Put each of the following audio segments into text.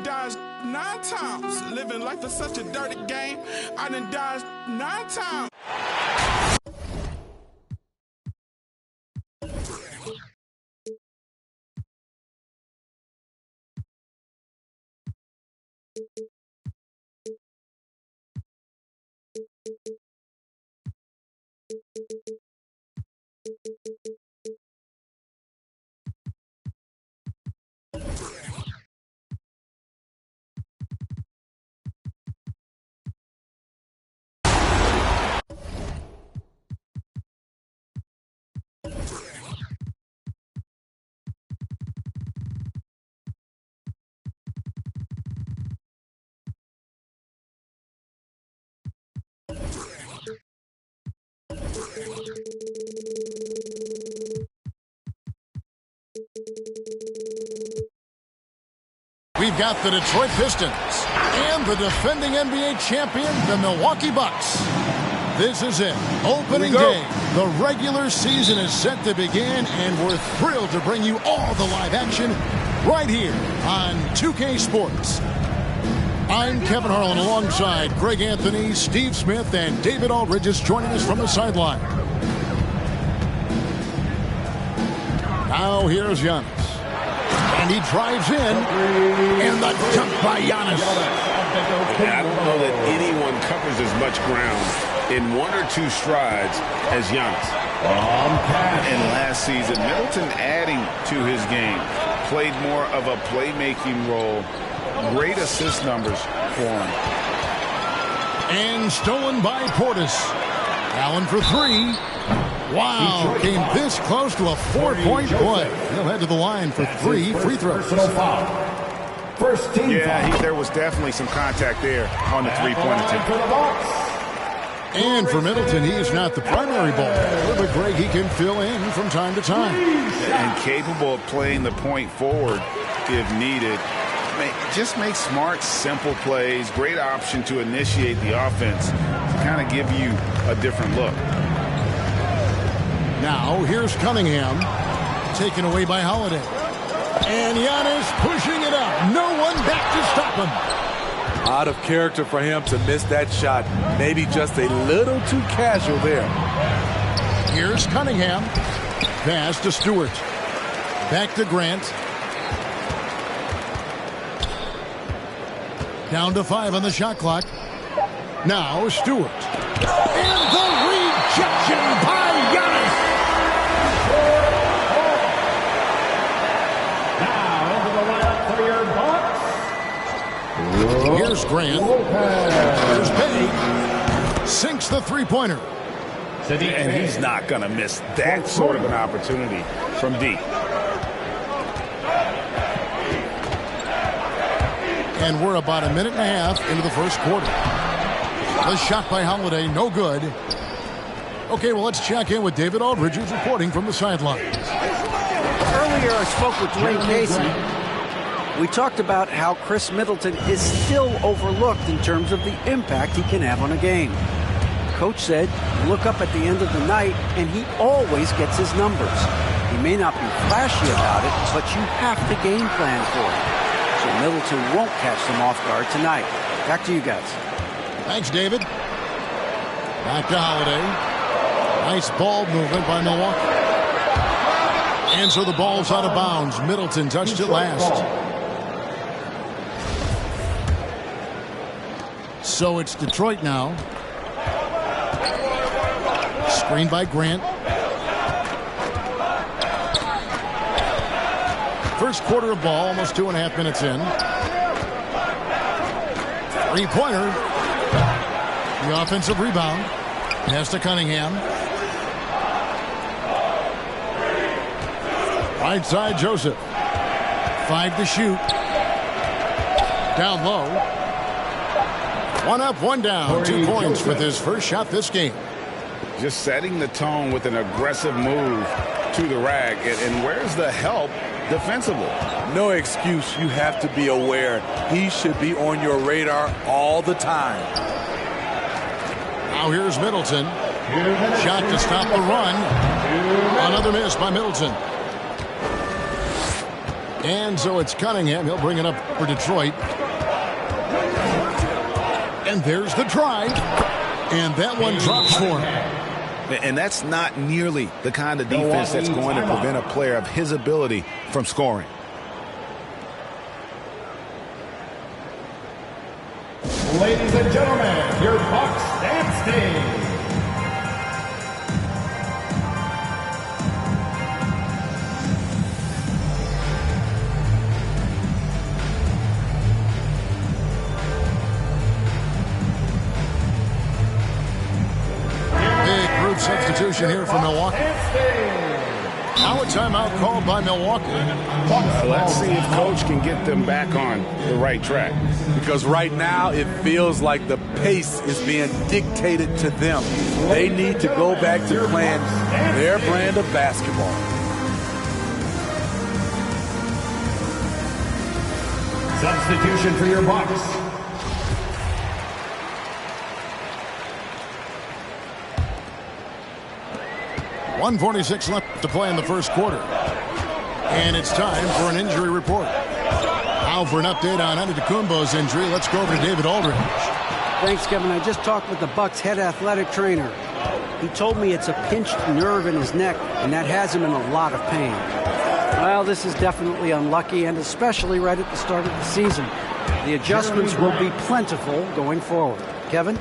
dodged 9 times. Living life is such a dirty game. I done dodged 9 times. We've got the Detroit Pistons and the defending NBA champion, the Milwaukee Bucks. This is it. Opening day. The regular season is set to begin, and we're thrilled to bring you all the live action right here on 2K Sports. I'm Kevin Harlan alongside Greg Anthony, Steve Smith, and David Aldridge is joining us from the sideline. Now here's Giannis. And he drives in, and the dunk by Giannis. I don't know that anyone covers as much ground in 1 or 2 strides as Giannis. And last season, Middleton adding to his game, played more of a playmaking role. Great assist numbers for him. And stolen by Portis. Allen for 3. Wow, came this close to a 4-point play. He'll head to the line for 3 free throws. First team foul. There was definitely some contact there on the three-point attempt. And for Middleton, he is not the primary ball player, but Greg, he can fill in from time to time. And capable of playing the point forward if needed. Just make smart, simple plays. Great option to initiate the offense to kind of give you a different look. Now, here's Cunningham, taken away by Holiday. And Giannis pushing it up. No one back to stop him. Out of character for him to miss that shot. Maybe just a little too casual there. Here's Cunningham. Pass to Stewart. Back to Grant. Down to 5 on the shot clock. Now Stewart. And the rejection by Giannis. Here's Grant. Here's Petty. Sinks the three-pointer. And he's not going to miss that sort of an opportunity from deep. And we're about a minute and a half into the first quarter. The shot by Holiday, no good. Okay, well, let's check in with David Aldridge, who's reporting from the sidelines. Earlier, I spoke with Dwayne Casey. We talked about how Chris Middleton is still overlooked in terms of the impact he can have on a game. Coach said, look up at the end of the night, and he always gets his numbers. He may not be flashy about it, but you have to game plan for it. So Middleton won't catch them off guard tonight. Back to you guys. Thanks, David. Back to Holiday. Nice ball movement by Milwaukee. And so the ball's out of bounds. Middleton touched it last. So it's Detroit now. Screen by Grant. First quarter of ball, almost 2.5 minutes in. Three-pointer. The offensive rebound. Pass to Cunningham. Right side, Joseph. 5 to shoot. Down low. 1 up, 1 down. 2 points with his first shot this game. Just setting the tone with an aggressive move to the rack. And where's the help defensively? No excuse. You have to be aware. He should be on your radar all the time. Now here's Middleton. Shot to stop the run. Another miss by Middleton. And so it's Cunningham. He'll bring it up for Detroit. And there's the try. And that one drops for him. And that's not nearly the kind of defense that's going to prevent a player of his ability from scoring. Ladies and gentlemen, your Bucks dancing. Big group substitution here for Milwaukee. Now a timeout called by Milwaukee. Let's see if Coach can get them back on the right track. Because right now it feels like the pace is being dictated to them. They need to go back to playing their brand of basketball. Substitution for your Bucks. .146 left to play in the first quarter. And it's time for an injury report. Now for an update on Antetokounmpo's injury, let's go over to David Aldridge. Thanks, Kevin. I just talked with the Bucks' head athletic trainer. He told me it's a pinched nerve in his neck, and that has him in a lot of pain. Well, this is definitely unlucky, and especially right at the start of the season. The adjustments will be plentiful going forward. Kevin?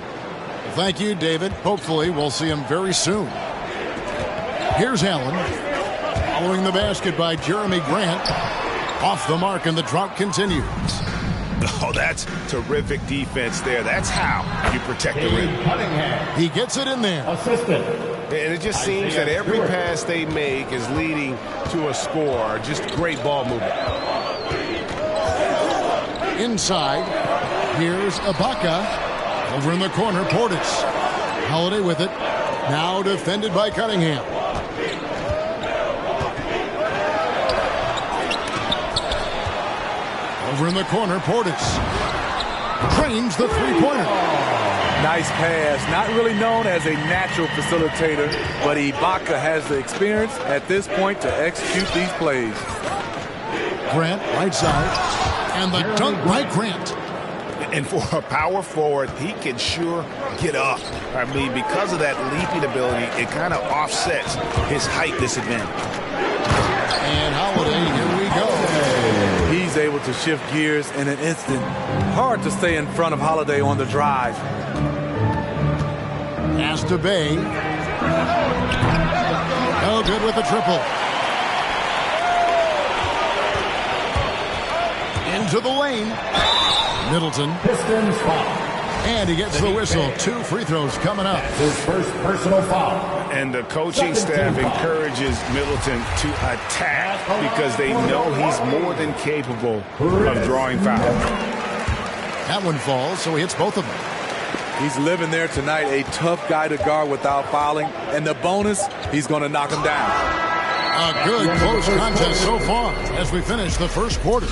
Thank you, David. Hopefully we'll see him very soon. Here's Allen. Following the basket by Jeremy Grant. Off the mark, and the drought continues. Oh, that's terrific defense there. That's how you protect the rim. He gets it in there. Assistant. And it just seems that every pass they make is leading to a score. Just great ball movement. Inside, here's Ibaka. Over in the corner, Portis. Holiday with it. Now defended by Cunningham. Over in the corner, Portis. Trains the three-pointer. Nice pass. Not really known as a natural facilitator, but Ibaka has the experience at this point to execute these plays. Grant, right side. And the dunk by Grant. And for a power forward, he can sure get up. I mean, because of that leaping ability, it kind of offsets his height disadvantage. And Holiday, here we go. He's able to shift gears in an instant. Hard to stay in front of Holiday on the drive. Pass to Bay. No good with the triple. Into the lane. Middleton. Pistons foul. And he gets the whistle. 2 free throws coming up. His first personal foul. And the coaching staff encourages Middleton to attack because they know he's more than capable of drawing fouls. That one falls, so he hits both of them. He's living there tonight, a tough guy to guard without fouling. And the bonus, he's going to knock him down. A good close contest so far as we finish the first quarter.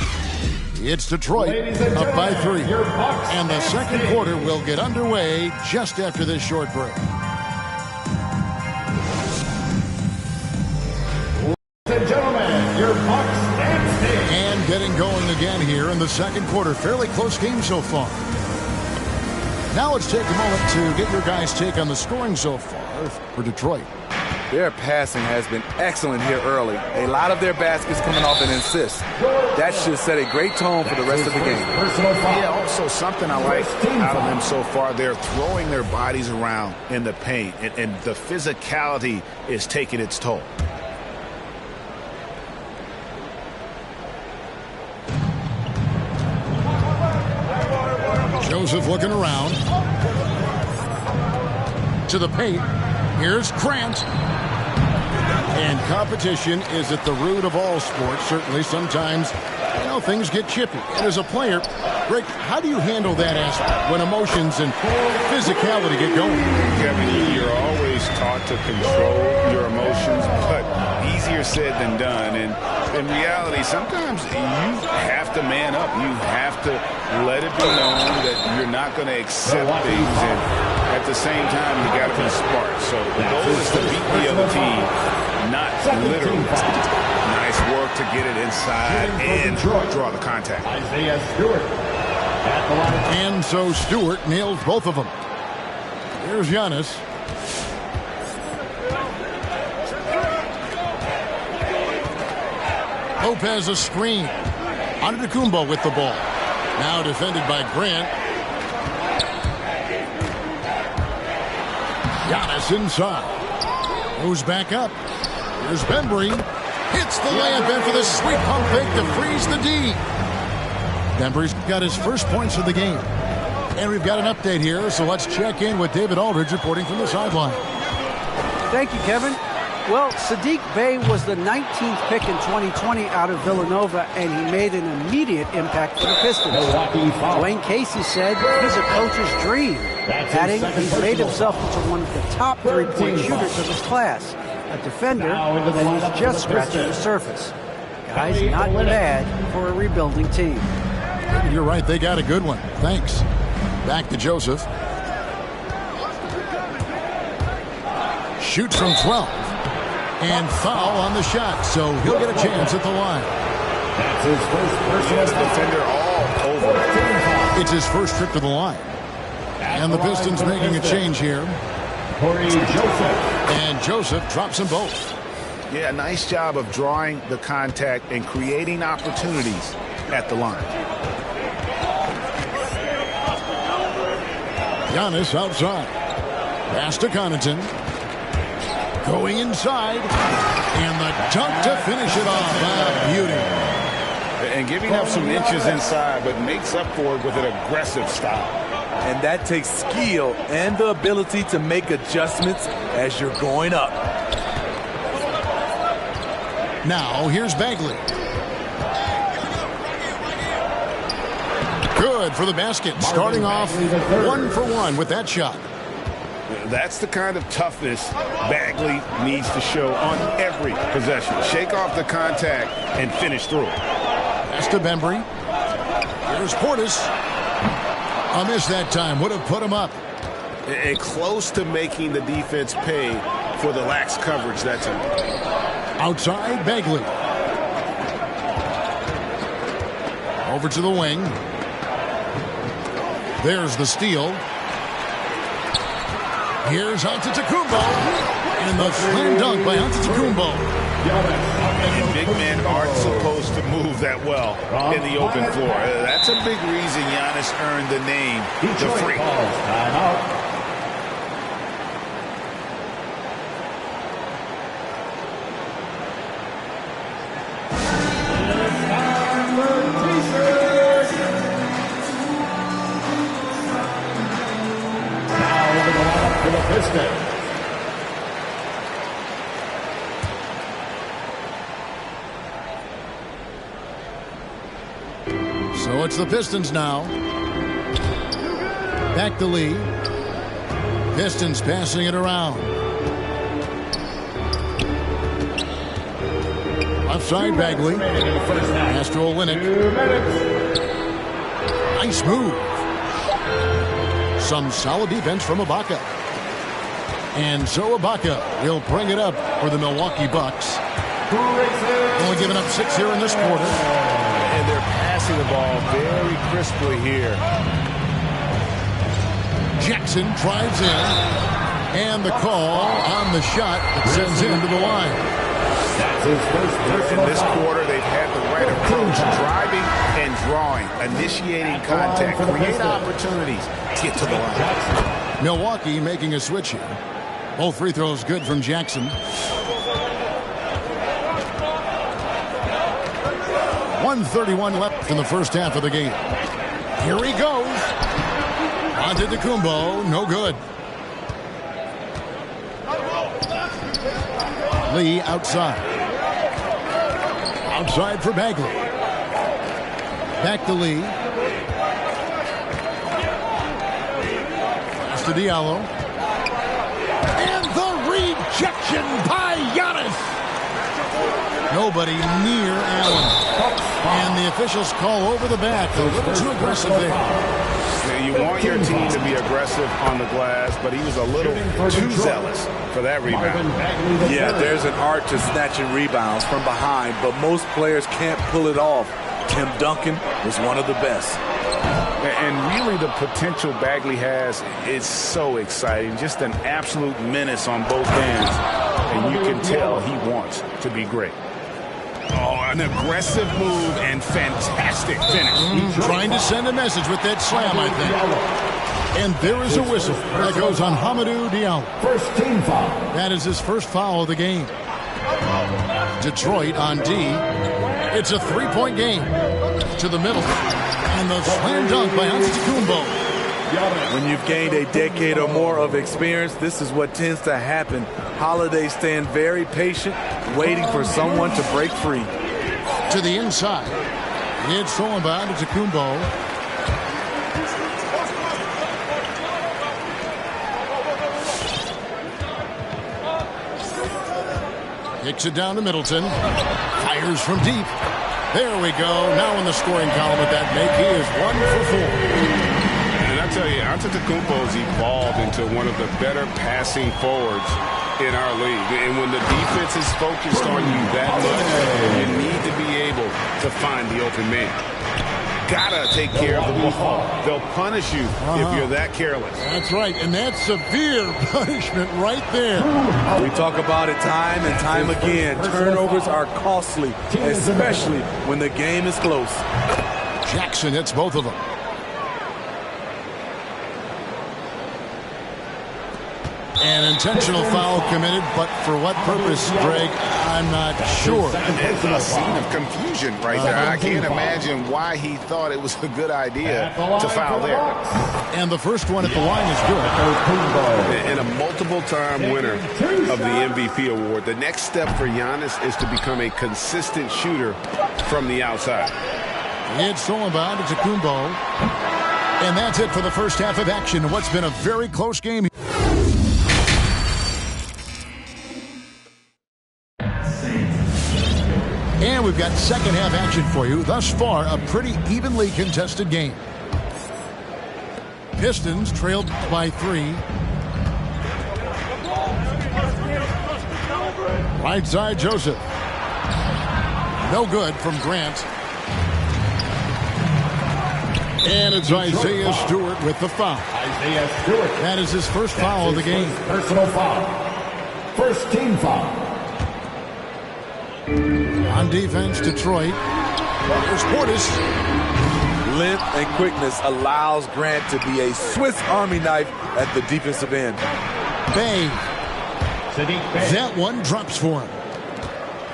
It's Detroit up by 3. And the second quarter will get underway just after this short break. Ladies and gentlemen, your Bucks dancing. And getting going again here in the second quarter. Fairly close game so far. Now let's take a moment to get your guys' take on the scoring so far for Detroit. Their passing has been excellent here early. A lot of their baskets coming off an assist. That should set a great tone for the rest of the game. Yeah, also something I like out of them so far, they're throwing their bodies around in the paint, and the physicality is taking its toll. Joseph looking around. To the paint. Here's Grant. And competition is at the root of all sports. Certainly, sometimes, things get chippy. And as a player, Greg, how do you handle that aspect when emotions and physicality get going? Kevin, you're always taught to control your emotions, but easier said than done. And in reality, sometimes you have to man up. You have to let it be known that you're not going to accept things. And at the same time, you got to be smart. So the goal is to beat the other team, not literally. Nice work to get it inside and draw the contact. Isaiah Stewart. At the line. And so Stewart nails both of them. Here's Giannis. Lopez a screen. Antetokounmpo with the ball. Now defended by Grant. Giannis inside. Goes back up. Here's Bembry. Hits the layup in for the sweet pump fake to freeze the D. Bembry's got his first points of the game. And we've got an update here, so let's check in with David Aldridge reporting from the sideline. Thank you, Kevin. Well, Sadiq Bey was the 19th pick in 2020 out of Villanova, and he made an immediate impact for the Pistons. Dwayne Casey said he's a coach's dream, adding he's made himself into one of the top three-point shooters of his class, a defender, and he's just scratching the surface. Guys, not bad for a rebuilding team. You're right, they got a good one. Thanks. Back to Joseph. Shoots from 12. And foul on the shot, so he'll get a chance at the line. That's his first personal Defender all over. It's his first trip to the line. And the Pistons making a change here. Corey Joseph. And Joseph drops them both. Yeah, nice job of drawing the contact and creating opportunities at the line. Giannis outside. Pass to Connaughton. Going inside. And the dunk to finish it off. Beauty. And giving up some inches inside, but makes up for it with an aggressive style. And that takes skill and the ability to make adjustments as you're going up. Now, here's Bagley. Good for the basket. Starting off 1 for 1 with that shot. That's the kind of toughness Bagley needs to show on every possession. Shake off the contact and finish through. Pass to Bembry. Here's Portis. A miss that time. Would have put him up. And close to making the defense pay for the lax coverage that time. Outside, Bagley. Over to the wing. There's the steal. Here's Antetokounmpo. And the slam dunk by Antetokounmpo. And big men aren't supposed to move that well in the open floor. That's a big reason Giannis earned the name the Freak. So it's the Pistons now. Back to Lee. Pistons passing it around. Left side, Bagley. Pass to Olynyk. Nice move. Some solid defense from Ibaka. And so Ibaka will bring it up for the Milwaukee Bucks. Only giving up 6 here in this quarter. And they're passing the ball very crisply here. Jackson drives in. And the call on the shot that sends him to the line. In this quarter, they've had the right approach, driving and drawing, initiating contact, create opportunities, get to the line. Milwaukee making a switch here. Both free throws good from Jackson. 1:31 left in the first half of the game. Here he goes. Antetokounmpo, no good. Lee outside. Outside for Bagley. Back to Lee. Pass to Diallo. And the rejection by Giannis. Nobody near Allen. And the officials call over the back. A little too aggressive there. You want your team to be aggressive on the glass, but he was a little too zealous for that rebound. Yeah, there's an art to snatching rebounds from behind, but most players can't pull it off. Tim Duncan was one of the best. And really the potential Bagley has is so exciting. Just an absolute menace on both ends. And you can tell he wants to be great. Oh, an aggressive move and fantastic finish. Trying to send a message with that slam, I think. And there is a whistle that goes on Hamidou Diallo. First team foul. That is his first foul of the game. Detroit on D. It's a three-point game. To the middle. And the slam dunk by Antetokounmpo. When you've gained a decade or more of experience, this is what tends to happen. Holiday staying very patient, waiting for someone to break free. To the inside. It's thrown by Antetokounmpo. Kicks it down to Middleton. Fires from deep. There we go. Now in the scoring column with that make, he is 1 for 4. And I tell you, Antetokounmpo's evolved into one of the better passing forwards in our league. And when the defense is focused on you that much, you need to be able to find the open man. Gotta take care of the ball. They'll punish you if you're that careless. That's right, and that's severe punishment right there. We talk about it time and time again. Turnovers are costly, especially when the game is close. Jackson hits both of them. An intentional foul committed, but for what purpose, Greg, I'm not sure. It's a scene of confusion right there. I can't imagine why he thought it was a good idea to foul there. And the first one at the line is good. And a multiple-time winner of the MVP award. The next step for Giannis is to become a consistent shooter from the outside. It's thrown by Antetokounmpo. And that's it for the first half of action. What's been a very close game. And we've got second half action for you. Thus far, a pretty evenly contested game. Pistons trailed by 3. Right side, Joseph. No good from Grant. And it's Isaiah Stewart with the foul. Isaiah Stewart. That is his first foul of the game. Personal foul. First team foul. On defense, Detroit. There's Portis. Length and quickness allows Grant to be a Swiss Army knife at the defensive end. Bay. That one drops for him.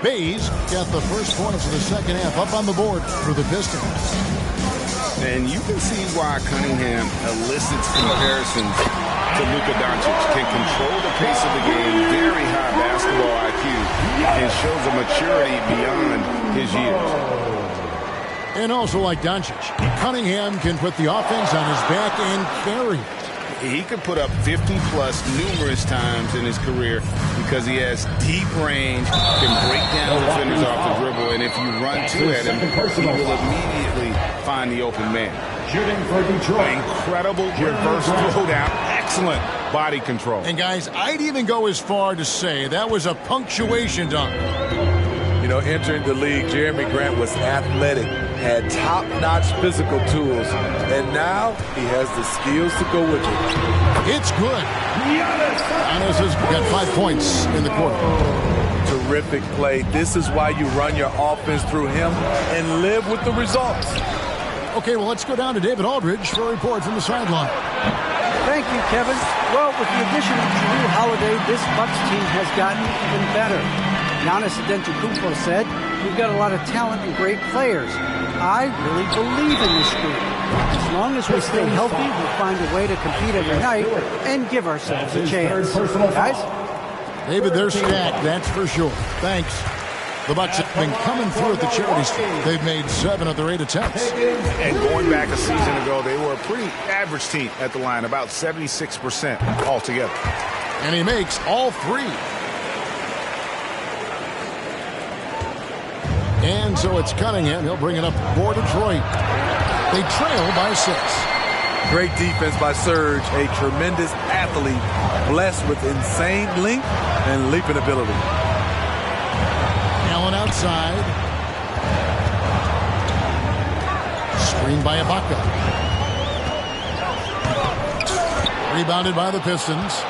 Bay's got the first points of the second half up on the board for the Pistons. And you can see why Cunningham elicits comparisons to Luka Doncic. Can control the pace of the game, very high basketball IQ, and shows a maturity beyond his years. And also like Doncic, Cunningham can put the offense on his back and carry. He could put up 50-plus numerous times in his career because he has deep range, can break down defenders off the dribble, and if you run two at him, he will immediately find the open man. Shooting for Detroit. Incredible reverse throwdown. Excellent body control. And guys, I'd even go as far to say that was a punctuation dunk. You know, entering the league, Jeremy Grant was athletic, had top-notch physical tools, and now he has the skills to go with it. It's good. Giannis has got 5 points in the quarter. Terrific play. This is why you run your offense through him and live with the results. Okay, well, let's go down to David Aldridge for a report from the sideline. Thank you, Kevin. Well, with the addition of Jrue Holiday, this Bucks team has gotten even better. Giannis Antetokounmpo said, "We've got a lot of talent and great players. I really believe in this group. As long as we stay healthy, we'll find a way to compete every night and give ourselves a chance." Guys? David, they're stacked, that's for sure. Thanks. The Bucks have been coming through at the charity street. They've made 7 of their 8 attempts. And going back a season ago, they were a pretty average team at the line, about 76% altogether. And he makes all 3. And so it's Cunningham. He'll bring it up for Detroit. They trail by 6. Great defense by Serge, a tremendous athlete, blessed with insane length and leaping ability. Allen outside. Screen by Ibaka. Rebounded by the Pistons.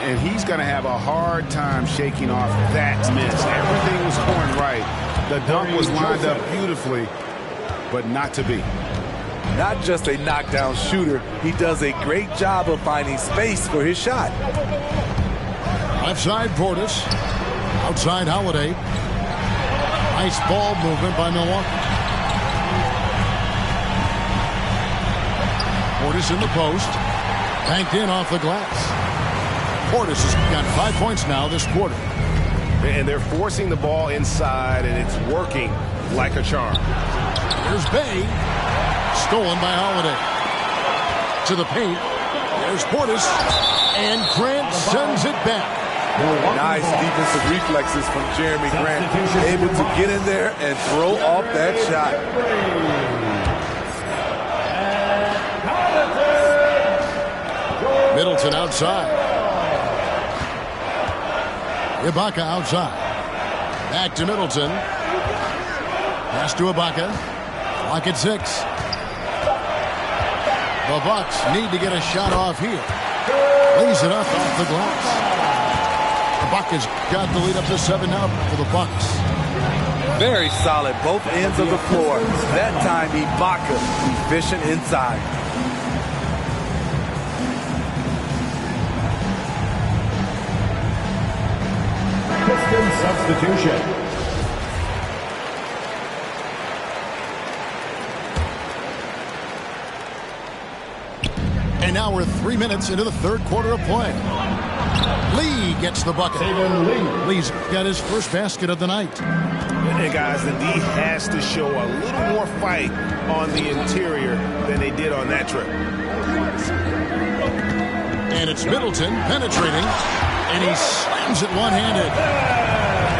And he's going to have a hard time shaking off that miss. Everything was going right. The dunk was lined up beautifully, but not to be. Not just a knockdown shooter, he does a great job of finding space for his shot. Left side Portis. Outside Holiday. Nice ball movement by Milwaukee. Portis in the post. Banked in off the glass. Portis has got 5 points now this quarter. And they're forcing the ball inside, and it's working like a charm. Here's Bay. Stolen by Holiday. To the paint. There's Portis. And Grant sends it back. Nice defensive reflexes from Jeremy Grant. Able to get in there and throw off that shot. Middleton outside. Ibaka outside. Back to Middleton. Pass to Ibaka. Clock at 6. The Bucks need to get a shot off here. Lays it up off the glass. Ibaka's got the lead up to 7 now for the Bucks. Very solid, both ends of the floor. That time, Ibaka efficient inside. Piston substitution. And now we're 3 minutes into the third quarter of play. Lee gets the bucket. Lee's got his first basket of the night. Hey guys, the D has to show a little more fight on the interior than they did on that trip. And it's Middleton penetrating, and he slams it one-handed.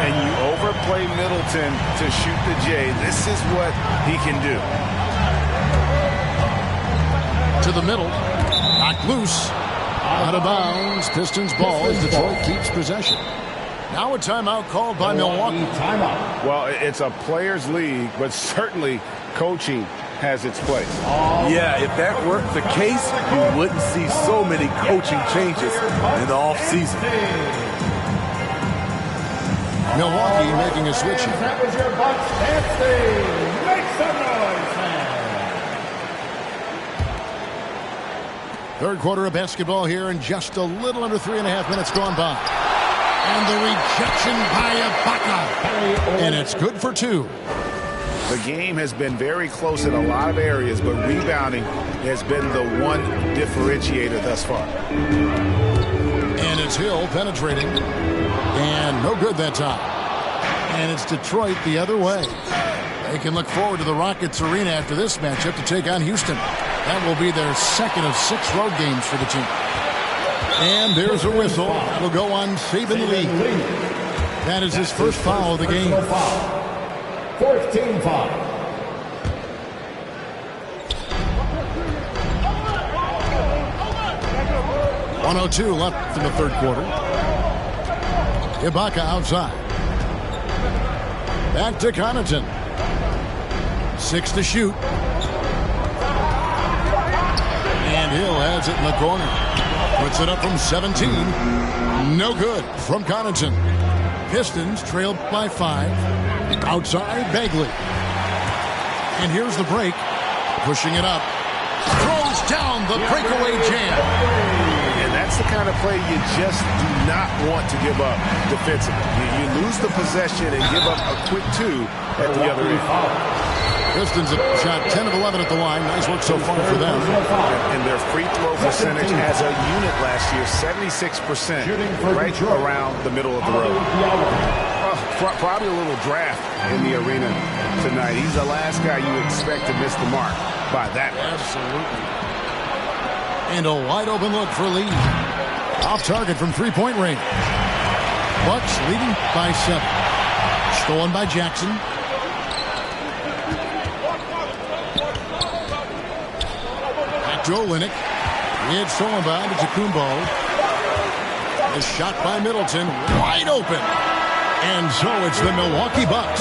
And you overplay Middleton to shoot the J. This is what he can do. To the middle, knocked loose, out of bounds. Pistons ball as Detroit keeps possession. Now a timeout called by Milwaukee. Timeout. Well, it's a players' league, but certainly coaching has its place. Yeah, if that weren't the case, you wouldn't see so many coaching changes in the offseason. Milwaukee making a switch here. That was your Bucks dancing. Make some noise, man. Third quarter of basketball here, and just a little under 3.5 minutes gone by. And the rejection by Ibaka. And it's good for 2. The game has been very close in a lot of areas, but rebounding has been the one differentiator thus far. And it's Hill penetrating. And no good that time. And it's Detroit the other way. They can look forward to the Rockets Arena after this matchup to take on Houston. That will be their second of 6 road games for the team. And there's a whistle. Will go on Saban Lee. That is his first foul of the game. 14 foul. .102 left in the third quarter. Ibaka outside. Back to Connaughton. 6 to shoot. And Hill has it in the corner. Puts it up from 17. No good from Connaughton. Pistons trailed by 5. Outside Bagley. And here's the break. Pushing it up. Throws down the breakaway jam. And that's the kind of play you just do not want to give up defensively. You lose the possession and give up a quick 2 at the other end. Pistons have shot 10 of 11 at the line. Nice work so far for them. And their free throw percentage as a unit last year, 76%, right around the middle of the road. Probably a little draft in the arena tonight. He's the last guy you expect to miss the mark by that much. Absolutely. And a wide open look for Lee. Off target from three-point range. Bucks leading by 7. Stolen by Jackson. to Olynyk. It's stolen by Kumbo. A shot by Middleton, wide open. And so it's the Milwaukee Bucks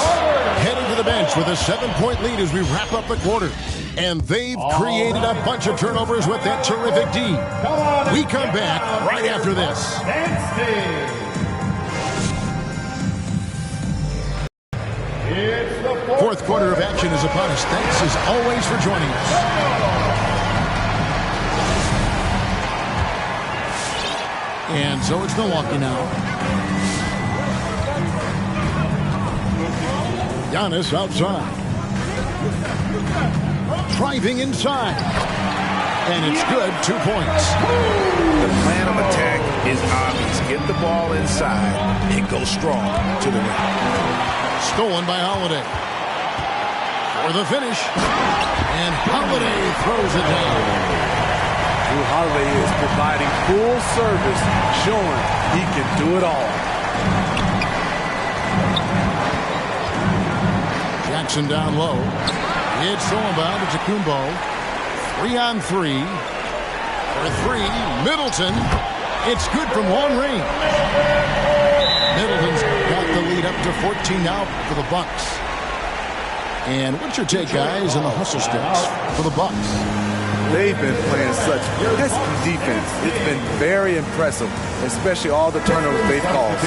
heading to the bench with a 7-point lead as we wrap up the quarter. And they've created a bunch of turnovers with that terrific D. We come back right after this. Fourth quarter of action is upon us. Thanks as always for joining us. And so it's Milwaukee now. Giannis outside. Driving inside. And it's good. 2 points. The plan of attack is obvious. Get the ball inside and go strong to the rim. Stolen by Holiday. For the finish. And Holiday throws it down. Drew Holiday is providing full service, showing he can do it all. Jackson down low. It's stolen by Kumbo. 3-on-3. For 3, Middleton. It's good from long range. Middleton's got the lead up to 14 now for the Bucks. And what's your take, guys, on the hustle sticks for the Bucks? They've been playing such pesky defense. It's been very impressive, especially all the turnovers they've caused.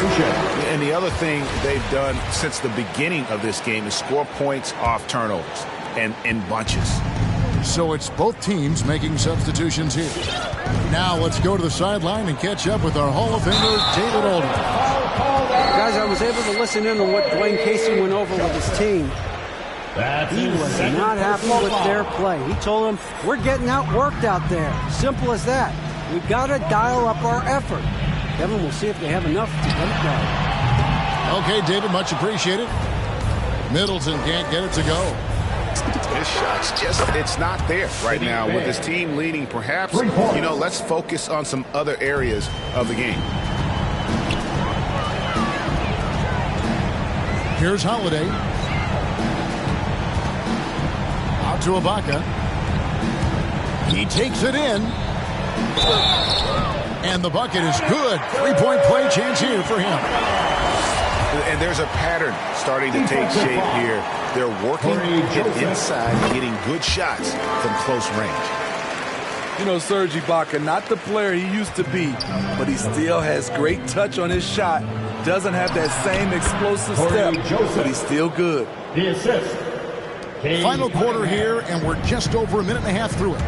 And the other thing they've done since the beginning of this game is score points off turnovers and in bunches. So it's both teams making substitutions here. Now let's go to the sideline and catch up with our Hall of Famer, David Oldham. Guys, I was able to listen in on what Dwayne Casey went over with his team. He was not happy with their play. He told them, we're getting outworked out there. Simple as that. We've got to dial up our effort. Kevin, we'll see if they have enough to get it done. Okay, David, much appreciated. Middleton can't get it to go. His shot's just, it's not there right now. With his team leading, perhaps, let's focus on some other areas of the game. Here's Holiday. Out to Ibaka. He takes it in. And the bucket is good. 3-point play chance here for him. And there's a pattern starting to take shape here. They're working to get inside, getting good shots from close range. Serge Ibaka, not the player he used to be, but he still has great touch on his shot. Doesn't have that same explosive step, but he's still good. The assist. Final quarter here, and we're just over a minute and a half through it.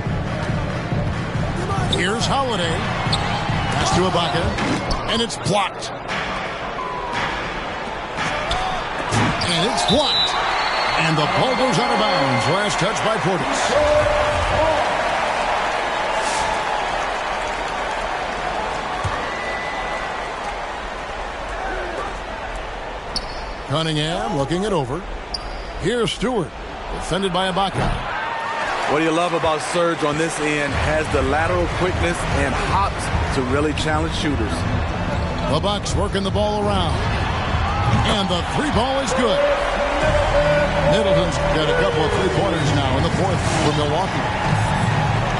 Here's Holiday. Pass to Ibaka, and it's blocked. And it's blocked. And the ball goes out of bounds. Last touch by Portis. Cunningham looking it over. Here's Stewart. Defended by Ibaka. What do you love about Serge on this end? Has the lateral quickness and hops to really challenge shooters. The Bucks working the ball around. And the 3-ball is good. Middleton's got a couple of 3-pointers now in the fourth for Milwaukee.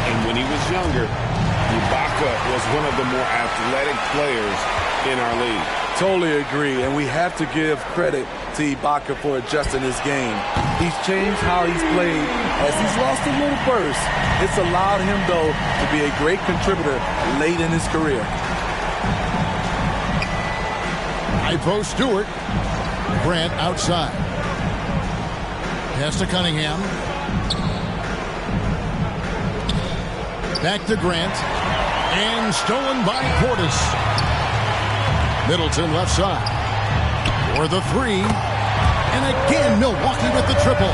And when he was younger, Ibaka was one of the more athletic players in our league. Totally agree, and we have to give credit to Ibaka for adjusting his game. He's changed how he's played as he's lost a little burst. It's allowed him, though, to be a great contributor late in his career. High post Stewart. Grant outside. Pass to Cunningham. Back to Grant. And stolen by Portis. Middleton left side. For the 3. And again, Milwaukee with the triple.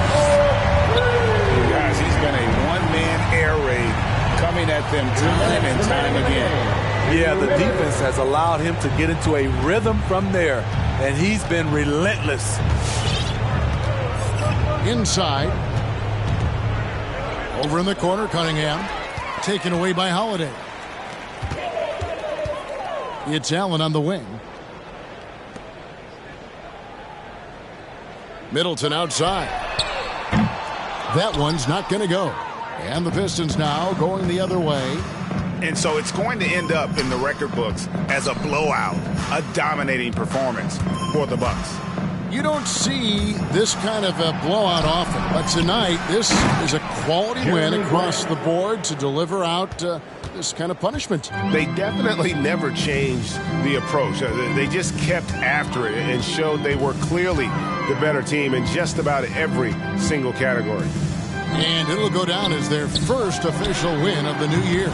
Guys, he's been a one-man air raid coming at them time and time again. Yeah, the defense has allowed him to get into a rhythm from there, and he's been relentless. Inside. Over in the corner, Cunningham. Taken away by Holiday. It's Allen on the wing. Middleton outside. That one's not going to go. And the Pistons now going the other way. And so it's going to end up in the record books as a blowout, a dominating performance for the Bucks. You don't see this kind of a blowout often, but tonight this is a quality win across the board to deliver out this kind of punishment. They definitely never changed the approach. They just kept after it and showed they were clearly the better team in just about every single category. And it'll go down as their first official win of the new year.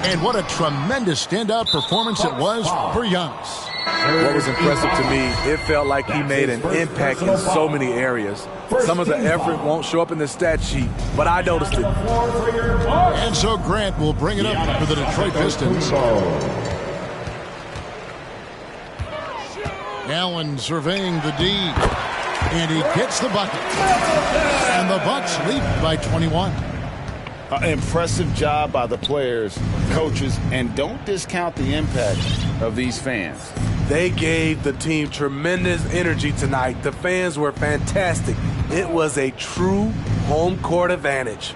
And what a tremendous standout performance it was for Youngs. What was impressive to me, it felt like he made an impact in so many areas. Some of the effort won't show up in the stat sheet, but I noticed it. And so Grant will bring it up for the Detroit Pistons. Allen surveying the D, and he gets the bucket. And the Bucks lead by 21. Impressive job by the players, coaches, and don't discount the impact of these fans. They gave the team tremendous energy tonight. The fans were fantastic. It was a true home court advantage.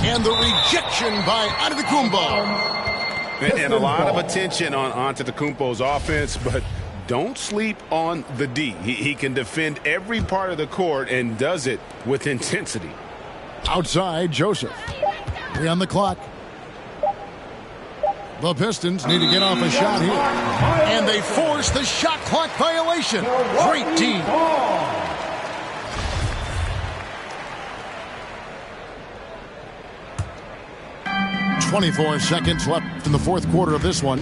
And the rejection by Antetokounmpo. And a lot of attention on Antetokounmpo's offense, but don't sleep on the D. He can defend every part of the court and does it with intensity. Outside, Joseph. 3 on the clock. The Pistons need to get off a shot here. And they force the shot clock violation. Great team. 24 seconds left in the fourth quarter of this one.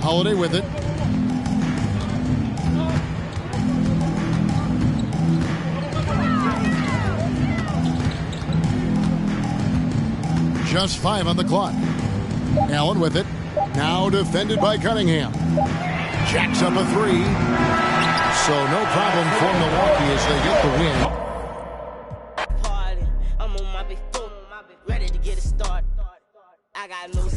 Holiday with it. Just 5 on the clock. Allen with it. Now defended by Cunningham. Jacks up a 3. So no problem for Milwaukee as they get the win. I'm on my big phone, ready to get it started. I got no